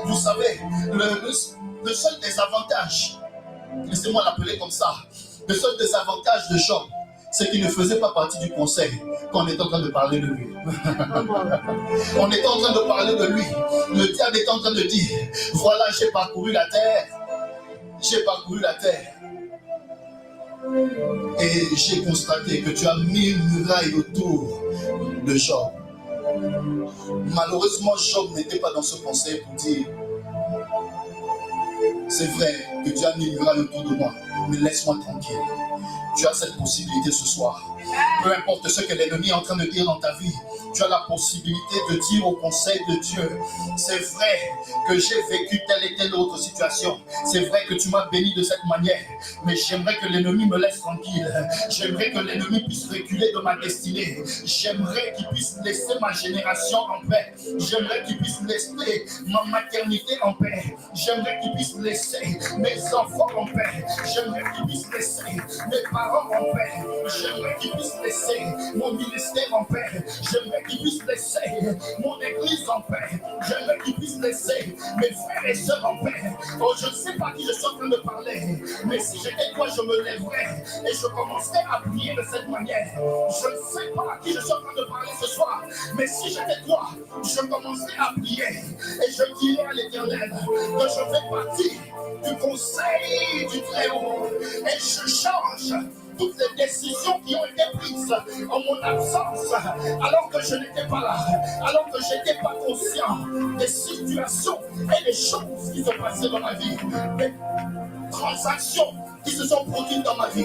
Vous savez, le seul désavantage, laissez-moi l'appeler comme ça, le seul désavantage de Job, c'est qu'il ne faisait pas partie du conseil quand on était en train de parler de lui. On était en train de parler de lui. Le diable est en train de dire, voilà, j'ai parcouru la terre. J'ai parcouru la terre. Et j'ai constaté que tu as mis une muraille autour de Job. Malheureusement, Job n'était pas dans ce conseil pour dire, c'est vrai que tu as mis une muraille autour de moi, mais laisse-moi tranquille. Tu as cette possibilité ce soir. Peu importe ce que l'ennemi est en train de dire dans ta vie, tu as la possibilité de dire au conseil de Dieu, c'est vrai que j'ai vécu telle et telle autre situation. C'est vrai que tu m'as béni de cette manière, mais j'aimerais que l'ennemi me laisse tranquille. J'aimerais que l'ennemi puisse reculer de ma destinée. J'aimerais qu'il puisse laisser ma génération en paix. J'aimerais qu'il puisse laisser ma maternité en paix. J'aimerais qu'il puisse laisser mes enfants en paix. J'aimerais qu'il puisse laisser mes parents en paix. J'aimerais qu'il puisse laisser mon ministère en paix. J'aimerais qu'il puisse laisser mon église en paix. J'aimerais qu'il puisse laisser mes frères et sœurs en paix. Oh, je ne sais pas à qui je suis en train de parler, mais si j'étais toi, je me lèverais et je commencerais à prier de cette manière. Je ne sais pas à qui je suis en train de parler ce soir, mais si j'étais toi, je commencerais à prier et je dirais à l'Éternel que je fais partie du conseil du Très-Haut et je change toutes les décisions qui ont été prises en mon absence, alors que je n'étais pas là, alors que je n'étais pas conscient des situations et des choses qui se passaient dans ma vie, des transactions qui se sont produites dans ma vie.